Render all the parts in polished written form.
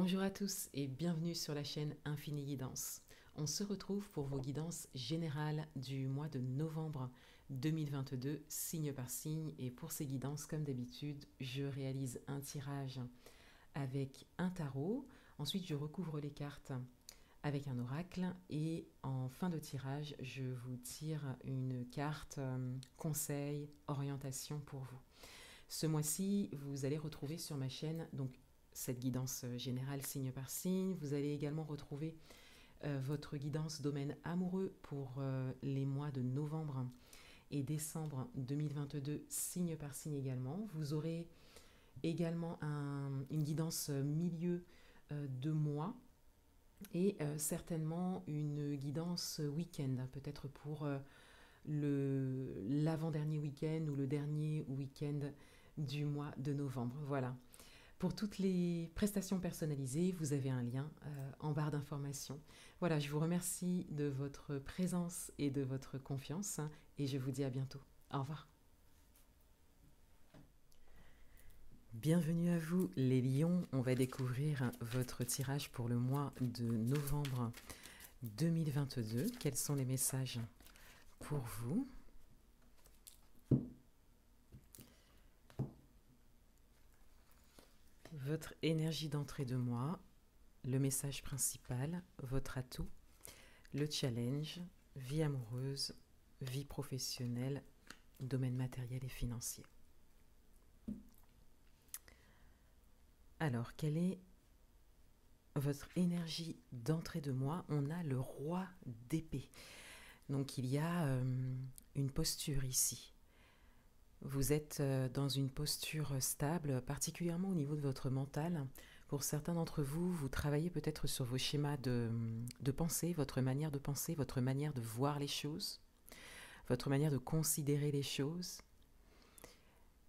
Bonjour à tous et bienvenue sur la chaîne Infini Guidance. On se retrouve pour vos guidances générales du mois de novembre 2022, signe par signe. Et pour ces guidances, comme d'habitude, je réalise un tirage avec un tarot. Ensuite, je recouvre les cartes avec un oracle. Et en fin de tirage, je vous tire une carte conseil, orientation pour vous. Ce mois-ci, vous allez retrouver sur ma chaîne cette guidance générale signe par signe. Vous allez également retrouver votre guidance domaine amoureux pour les mois de novembre et décembre 2022, signe par signe également. Vous aurez également une guidance milieu de mois et certainement une guidance week-end, peut-être pour l'avant-dernier week-end ou le dernier week-end du mois de novembre. Voilà. Pour toutes les prestations personnalisées, vous avez un lien en barre d'informations. Voilà, je vous remercie de votre présence et de votre confiance et je vous dis à bientôt. Au revoir. Bienvenue à vous les lions. On va découvrir votre tirage pour le mois de novembre 2022. Quels sont les messages pour vous ? Votre énergie d'entrée de mois, le message principal, votre atout, le challenge, vie amoureuse, vie professionnelle, domaine matériel et financier. Alors, quelle est votre énergie d'entrée de mois ? On a le roi d'épée. Donc, il y a une posture ici. Vous êtes dans une posture stable, particulièrement au niveau de votre mental. Pour certains d'entre vous, vous travaillez peut-être sur vos schémas de pensée, votre manière de voir les choses, votre manière de considérer les choses.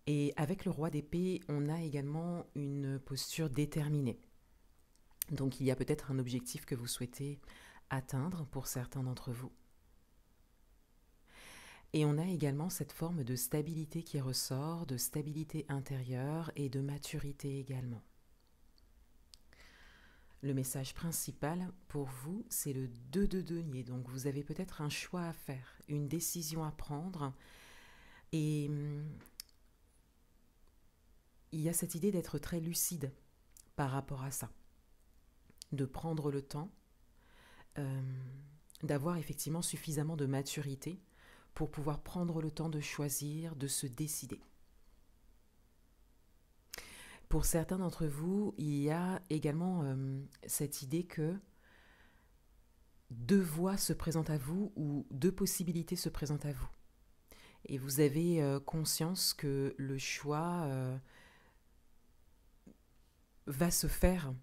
Et avec le roi d'épée, on a également une posture déterminée. Donc il y a peut-être un objectif que vous souhaitez atteindre pour certains d'entre vous. Et on a également cette forme de stabilité qui ressort, de stabilité intérieure et de maturité également. Le message principal pour vous, c'est le 2 de denier. Donc vous avez peut-être un choix à faire, une décision à prendre. Et il y a cette idée d'être très lucide par rapport à ça. De prendre le temps, d'avoir effectivement suffisamment de maturité pour pouvoir prendre le temps de choisir, de se décider. Pour certains d'entre vous, il y a également cette idée que deux voies se présentent à vous ou deux possibilités se présentent à vous. Et vous avez conscience que le choix va se faire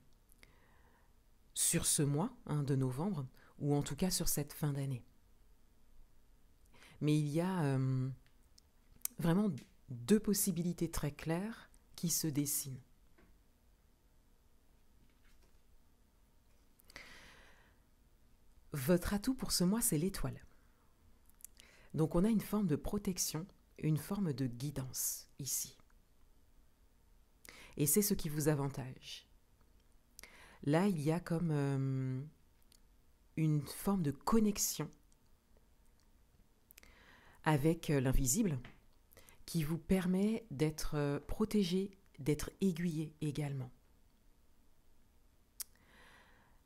sur ce mois de novembre, ou en tout cas sur cette fin d'année. Mais il y a vraiment deux possibilités très claires qui se dessinent. Votre atout pour ce mois, c'est l'étoile. Donc on a une forme de protection, une forme de guidance ici. Et c'est ce qui vous avantage. Là, il y a comme une forme de connexion avec l'invisible qui vous permet d'être protégé, d'être aiguillé également.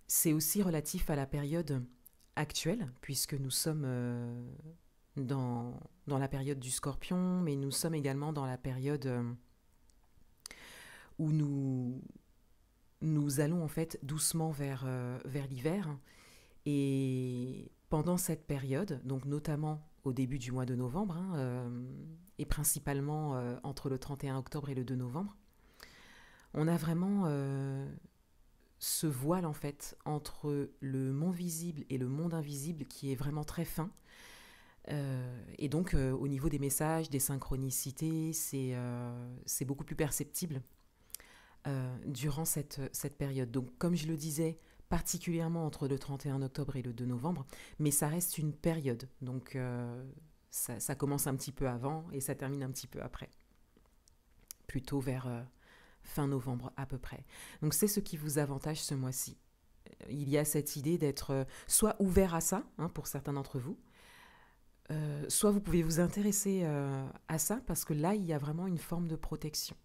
C'est aussi relatif à la période actuelle, puisque nous sommes dans la période du Scorpion, mais nous sommes également dans la période où nous allons en fait doucement vers l'hiver. Et pendant cette période, donc notamment au début du mois de novembre, et principalement entre le 31 octobre et le 2 novembre, on a vraiment ce voile en fait entre le monde visible et le monde invisible qui est vraiment très fin. Et donc au niveau des messages, des synchronicités, c'est beaucoup plus perceptible durant cette période. Donc comme je le disais, particulièrement entre le 31 octobre et le 2 novembre, mais ça reste une période. Donc ça commence un petit peu avant et ça termine un petit peu après. Plutôt vers fin novembre à peu près. Donc c'est ce qui vous avantage ce mois-ci. Il y a cette idée d'être soit ouvert à ça, hein, pour certains d'entre vous, soit vous pouvez vous intéresser à ça parce que là, il y a vraiment une forme de protection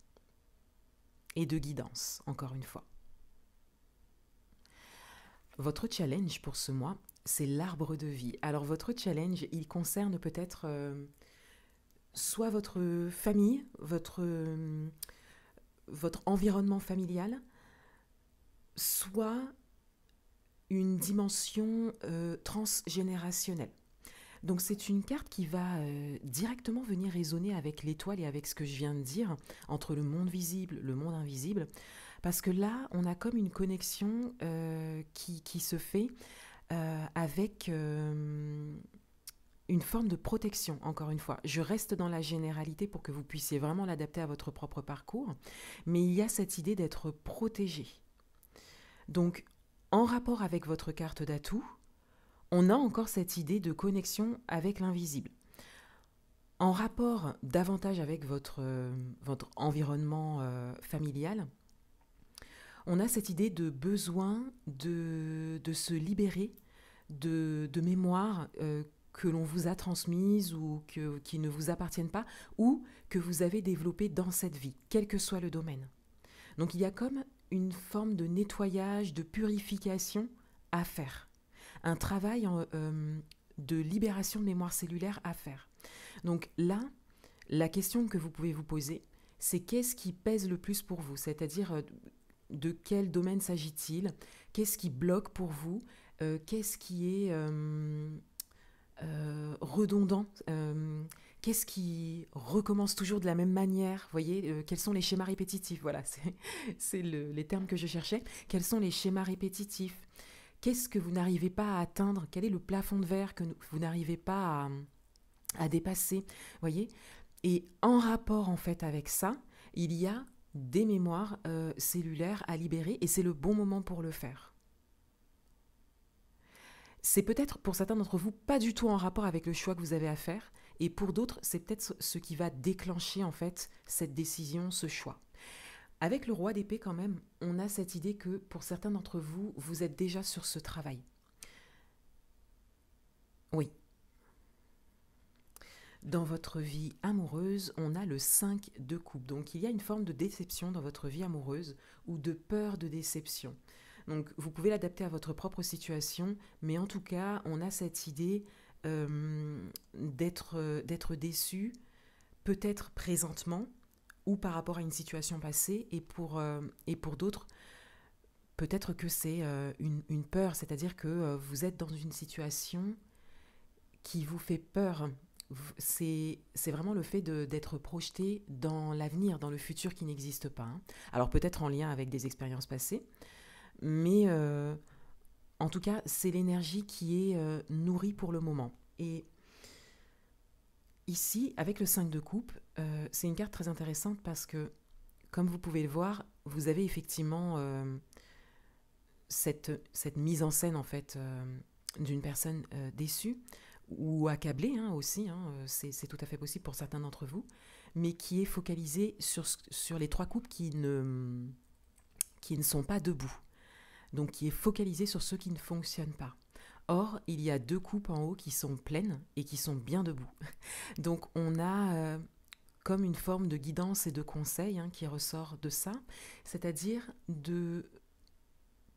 et de guidance, encore une fois. Votre challenge pour ce mois, c'est l'arbre de vie. Alors votre challenge, il concerne peut-être soit votre famille, votre environnement familial, soit une dimension transgénérationnelle. Donc c'est une carte qui va directement venir résonner avec l'étoile et avec ce que je viens de dire, entre le monde visible, le monde invisible, parce que là, on a comme une connexion qui se fait avec une forme de protection, encore une fois. Je reste dans la généralité pour que vous puissiez vraiment l'adapter à votre propre parcours, mais il y a cette idée d'être protégé. Donc, en rapport avec votre carte d'atout, on a encore cette idée de connexion avec l'invisible. En rapport davantage avec votre environnement familial, on a cette idée de besoin de se libérer de mémoires que l'on vous a transmises ou qui ne vous appartiennent pas ou que vous avez développées dans cette vie, quel que soit le domaine. Donc il y a comme une forme de nettoyage, de purification à faire. Un travail de libération de mémoire cellulaire à faire. Donc là, la question que vous pouvez vous poser, c'est qu'est-ce qui pèse le plus pour vous ? C'est-à-dire, de quel domaine s'agit-il ? Qu'est-ce qui bloque pour vous ? Qu'est-ce qui est redondant ? Qu'est-ce qui recommence toujours de la même manière ? Vous voyez, quels sont les schémas répétitifs ? Voilà, c'est les termes que je cherchais. Quels sont les schémas répétitifs ? Qu'est-ce que vous n'arrivez pas à atteindre ? Quel est le plafond de verre que vous n'arrivez pas à dépasser ? Vous voyez ? Et en rapport en fait avec ça, il y a des mémoires cellulaires à libérer et c'est le bon moment pour le faire. C'est peut-être pour certains d'entre vous pas du tout en rapport avec le choix que vous avez à faire et pour d'autres c'est peut-être ce qui va déclencher en fait cette décision, ce choix. Avec le roi d'épée quand même, on a cette idée que pour certains d'entre vous, vous êtes déjà sur ce travail. Oui. Dans votre vie amoureuse, on a le 5 de coupe. Donc il y a une forme de déception dans votre vie amoureuse ou de peur de déception. Donc vous pouvez l'adapter à votre propre situation, mais en tout cas, on a cette idée d'être déçu, peut-être présentement, ou par rapport à une situation passée, et pour d'autres, peut-être que c'est une peur, c'est-à-dire que vous êtes dans une situation qui vous fait peur. C'est vraiment le fait d'être projeté dans l'avenir, dans le futur qui n'existe pas. Hein. Alors peut-être en lien avec des expériences passées, mais en tout cas, c'est l'énergie qui est nourrie pour le moment. Et ici, avec le 5 de coupe, c'est une carte très intéressante parce que, comme vous pouvez le voir, vous avez effectivement cette mise en scène en fait d'une personne déçue ou accablée hein, aussi, hein, c'est tout à fait possible pour certains d'entre vous, mais qui est focalisée sur les 3 coupes qui ne sont pas debout, donc qui est focalisée sur ceux qui ne fonctionnent pas. Or, il y a 2 coupes en haut qui sont pleines et qui sont bien debout. Donc on a comme une forme de guidance et de conseil hein, qui ressort de ça, c'est-à-dire de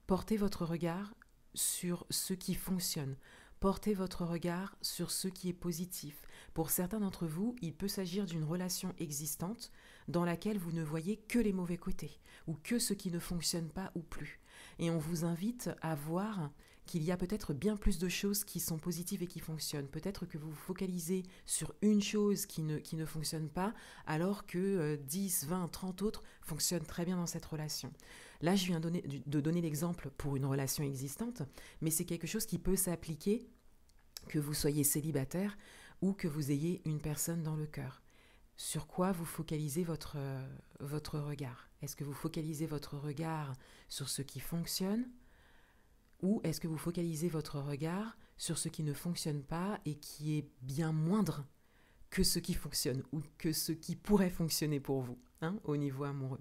porter votre regard sur ce qui fonctionne. Portez votre regard sur ce qui est positif. Pour certains d'entre vous, il peut s'agir d'une relation existante dans laquelle vous ne voyez que les mauvais côtés ou que ce qui ne fonctionne pas ou plus. Et on vous invite à voir qu'il y a peut-être bien plus de choses qui sont positives et qui fonctionnent. Peut-être que vous vous focalisez sur une chose qui ne fonctionne pas alors que 10, 20, 30 autres fonctionnent très bien dans cette relation. Là, je viens de donner l'exemple pour une relation existante, mais c'est quelque chose qui peut s'appliquer que vous soyez célibataire ou que vous ayez une personne dans le cœur. Sur quoi vous focalisez votre regard ? Est-ce que vous focalisez votre regard sur ce qui fonctionne ou est-ce que vous focalisez votre regard sur ce qui ne fonctionne pas et qui est bien moindre que ce qui fonctionne ou que ce qui pourrait fonctionner pour vous hein, au niveau amoureux ?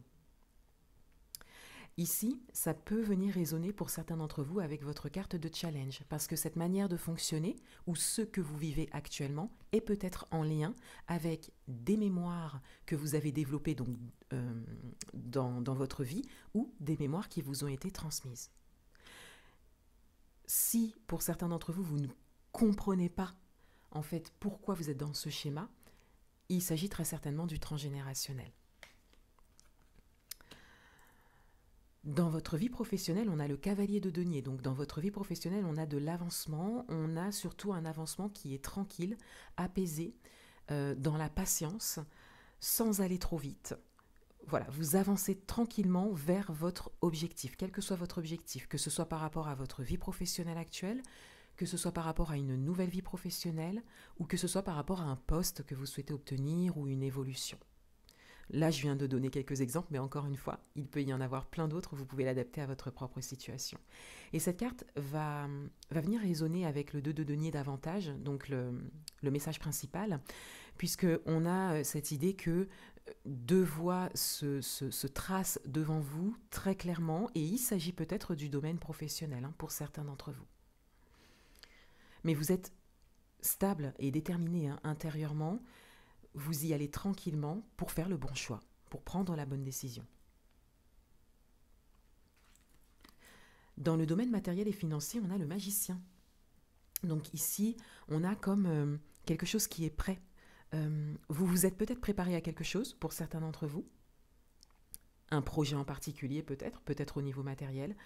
Ici, ça peut venir résonner pour certains d'entre vous avec votre carte de challenge, parce que cette manière de fonctionner, ou ce que vous vivez actuellement, est peut-être en lien avec des mémoires que vous avez développées donc, dans votre vie, ou des mémoires qui vous ont été transmises. Si, pour certains d'entre vous, vous ne comprenez pas, en fait, pourquoi vous êtes dans ce schéma, il s'agit très certainement du transgénérationnel. Dans votre vie professionnelle, on a le cavalier de denier. Donc dans votre vie professionnelle, on a de l'avancement. On a surtout un avancement qui est tranquille, apaisé, dans la patience, sans aller trop vite. Voilà, vous avancez tranquillement vers votre objectif, quel que soit votre objectif, que ce soit par rapport à votre vie professionnelle actuelle, que ce soit par rapport à une nouvelle vie professionnelle, ou que ce soit par rapport à un poste que vous souhaitez obtenir ou une évolution. Là, je viens de donner quelques exemples, mais encore une fois, il peut y en avoir plein d'autres, vous pouvez l'adapter à votre propre situation. Et cette carte va venir résonner avec le 2 de denier davantage, donc le message principal, puisqu'on a cette idée que deux voies se tracent devant vous très clairement, et il s'agit peut-être du domaine professionnel pour certains d'entre vous. Mais vous êtes stable et déterminé intérieurement, vous y allez tranquillement pour faire le bon choix, pour prendre la bonne décision. Dans le domaine matériel et financier, on a le magicien. Donc ici, on a comme quelque chose qui est prêt. Vous vous êtes peut-être préparé à quelque chose, pour certains d'entre vous. Un projet en particulier peut-être au niveau matériel.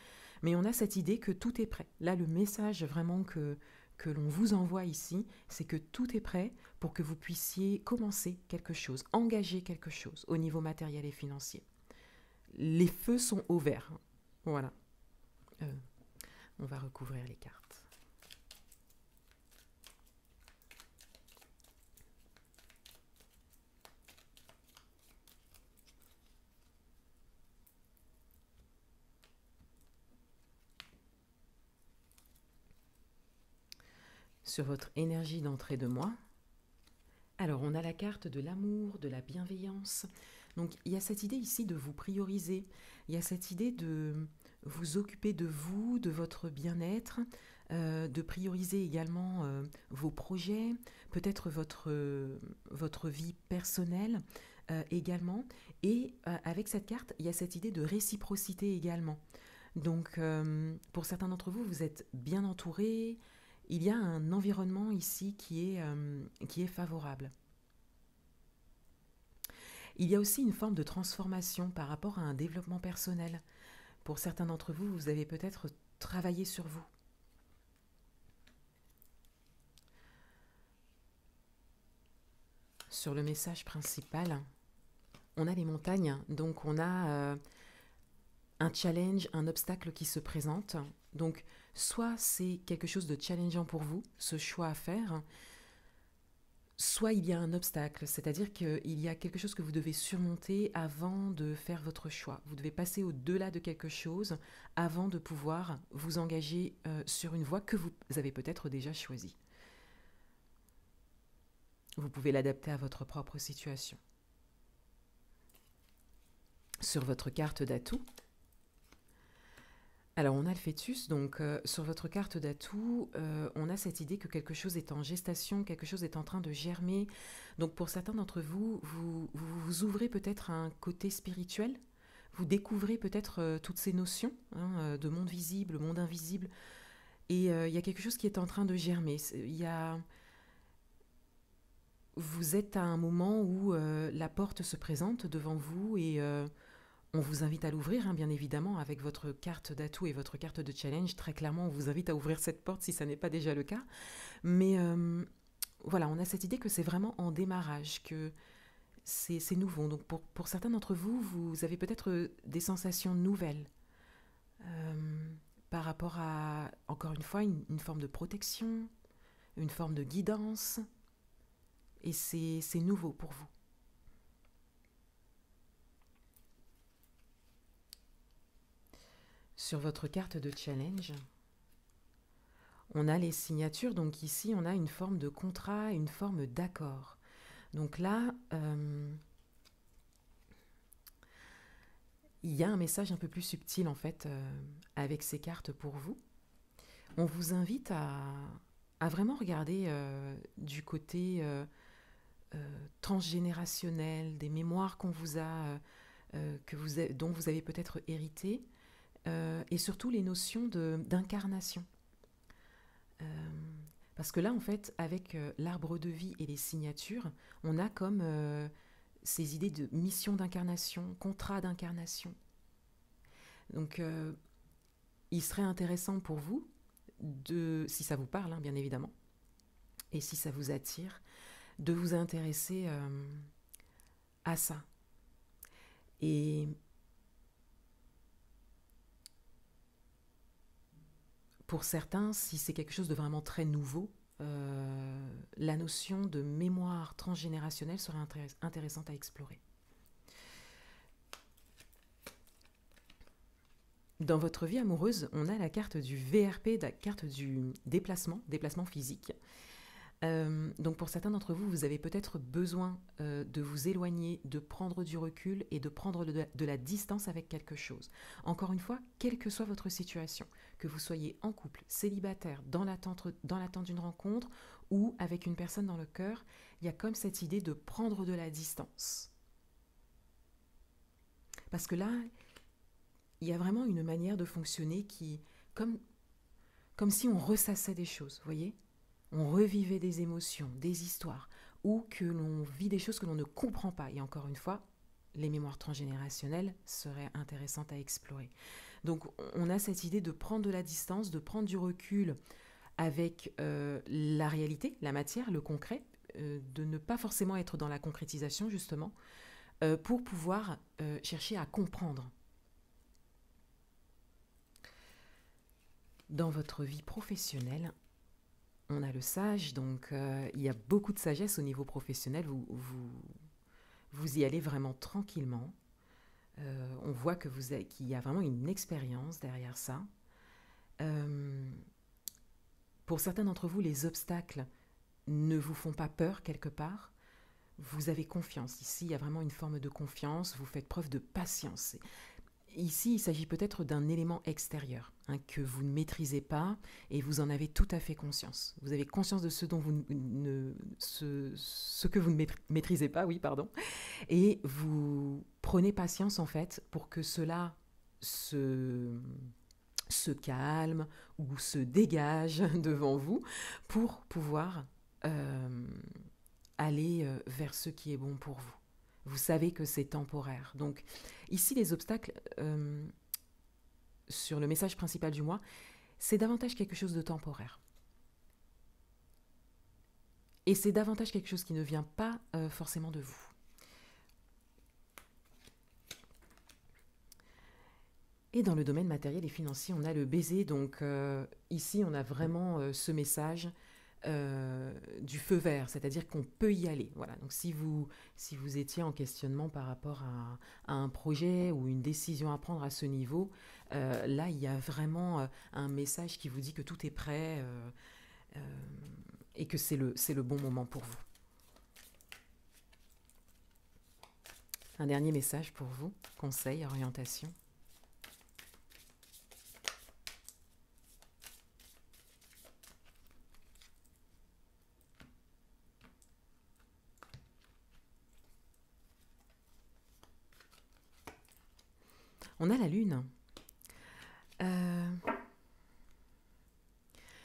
Mais on a cette idée que tout est prêt. Là, le message vraiment que l'on vous envoie ici, c'est que tout est prêt pour que vous puissiez commencer quelque chose, engager quelque chose au niveau matériel et financier. Les feux sont au vert. Voilà. On va recouvrir les cartes. Sur votre énergie d'entrée de moi, alors on a la carte de l'amour, de la bienveillance. Donc il y a cette idée ici de vous prioriser, il y a cette idée de vous occuper de vous, de votre bien-être, de prioriser également vos projets, peut-être votre vie personnelle également. Et avec cette carte, il y a cette idée de réciprocité également. Donc pour certains d'entre vous, vous êtes bien entourés. Il y a un environnement ici qui est favorable. Il y a aussi une forme de transformation par rapport à un développement personnel. Pour certains d'entre vous, vous avez peut-être travaillé sur vous. Sur le message principal, on a les montagnes, donc on a un challenge, un obstacle qui se présente. Donc, soit c'est quelque chose de challengeant pour vous, ce choix à faire, soit il y a un obstacle, c'est-à-dire qu'il y a quelque chose que vous devez surmonter avant de faire votre choix. Vous devez passer au-delà de quelque chose avant de pouvoir vous engager sur une voie que vous avez peut-être déjà choisie. Vous pouvez l'adapter à votre propre situation. Sur votre carte d'atout, alors on a le fœtus, donc sur votre carte d'atout, on a cette idée que quelque chose est en gestation, quelque chose est en train de germer. Donc pour certains d'entre vous, vous ouvrez peut-être un côté spirituel, vous découvrez peut-être toutes ces notions de monde visible, monde invisible, et il y a quelque chose qui est en train de germer. Vous êtes à un moment où la porte se présente devant vous et on vous invite à l'ouvrir, bien évidemment, avec votre carte d'atout et votre carte de challenge. Très clairement, on vous invite à ouvrir cette porte si ça n'est pas déjà le cas. Mais voilà, on a cette idée que c'est vraiment en démarrage, que c'est nouveau. Donc pour certains d'entre vous, vous avez peut-être des sensations nouvelles par rapport à, encore une fois, une forme de protection, une forme de guidance. Et c'est nouveau pour vous. Sur votre carte de challenge, on a les signatures. Donc ici, on a une forme de contrat, une forme d'accord. Donc là, il y a un message un peu plus subtil en fait avec ces cartes pour vous. On vous invite à vraiment regarder du côté transgénérationnel, des mémoires qu'on vous a, dont vous avez peut-être hérité, et surtout les notions d'incarnation. Euh, Parce que là, en fait, avec l'arbre de vie et les signatures, on a comme ces idées de mission d'incarnation, contrat d'incarnation. Donc, il serait intéressant pour vous, si ça vous parle, hein, bien évidemment, et si ça vous attire, de vous intéresser à ça. Et pour certains, si c'est quelque chose de vraiment très nouveau, la notion de mémoire transgénérationnelle serait intéressante à explorer. Dans votre vie amoureuse, on a la carte du VRP, la carte du déplacement physique. Donc pour certains d'entre vous, vous avez peut-être besoin de vous éloigner, de prendre du recul et de prendre de la distance avec quelque chose. Encore une fois, quelle que soit votre situation, que vous soyez en couple, célibataire, dans l'attente d'une rencontre ou avec une personne dans le cœur, il y a comme cette idée de prendre de la distance. Parce que là, il y a vraiment une manière de fonctionner qui, comme si on ressassait des choses, vous voyez ? On revivait des émotions, des histoires, ou que l'on vit des choses que l'on ne comprend pas. Et encore une fois, les mémoires transgénérationnelles seraient intéressantes à explorer. Donc on a cette idée de prendre de la distance, de prendre du recul avec la réalité, la matière, le concret, de ne pas forcément être dans la concrétisation justement, pour pouvoir chercher à comprendre. Dans votre vie professionnelle, on a le sage, donc il y a beaucoup de sagesse au niveau professionnel. Vous y allez vraiment tranquillement. On voit qu'il y a vraiment une expérience derrière ça. Pour certains d'entre vous, les obstacles ne vous font pas peur quelque part. Vous avez confiance. Ici, il y a vraiment une forme de confiance. Vous faites preuve de patience. Ici, il s'agit peut-être d'un élément extérieur que vous ne maîtrisez pas et vous en avez tout à fait conscience. Vous avez conscience de ce que vous ne maîtrisez pas, oui, pardon, et vous prenez patience en fait pour que cela se calme ou se dégage devant vous pour pouvoir aller vers ce qui est bon pour vous. Vous savez que c'est temporaire. Donc ici, les obstacles, sur le message principal du mois, c'est davantage quelque chose de temporaire. Et c'est davantage quelque chose qui ne vient pas forcément de vous. Et dans le domaine matériel et financier, on a le baiser. Donc ici, on a vraiment ce message du feu vert, c'est-à-dire qu'on peut y aller. Voilà. Donc si vous étiez en questionnement par rapport à un projet ou une décision à prendre à ce niveau, là il y a vraiment un message qui vous dit que tout est prêt et que c'est le bon moment pour vous. Un dernier message pour vous, conseil, orientation. On a la lune.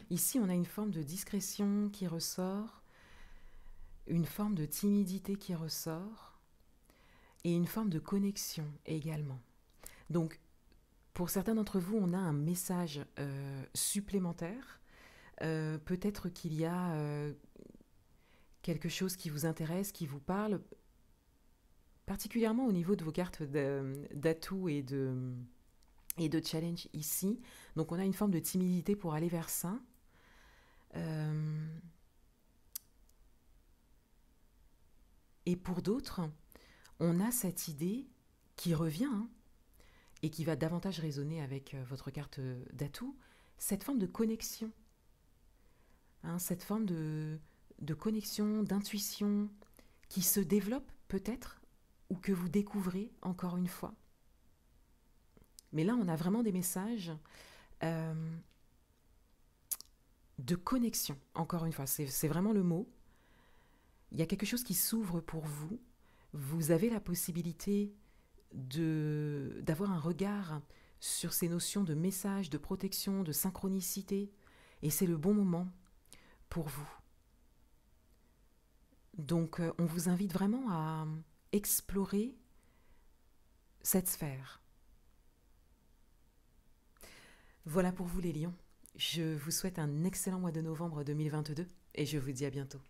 Ici, on a une forme de discrétion qui ressort, une forme de timidité qui ressort et une forme de connexion également. Donc, pour certains d'entre vous, on a un message supplémentaire. Peut-être qu'il y a quelque chose qui vous intéresse, qui vous parle, particulièrement au niveau de vos cartes d'atouts et de challenge ici. Donc on a une forme de timidité pour aller vers ça. Et pour d'autres, on a cette idée qui revient et qui va davantage résonner avec votre carte d'atout, cette forme de connexion. Cette forme de connexion, d'intuition qui se développe peut-être ou que vous découvrez encore une fois. Mais là, on a vraiment des messages euh, de connexion. Encore une fois, c'est vraiment le mot. Il y a quelque chose qui s'ouvre pour vous. Vous avez la possibilité d'avoir un regard sur ces notions de message, de protection, de synchronicité. Et c'est le bon moment pour vous. Donc, on vous invite vraiment à explorer cette sphère. Voilà pour vous les lions. Je vous souhaite un excellent mois de novembre 2022 et je vous dis à bientôt.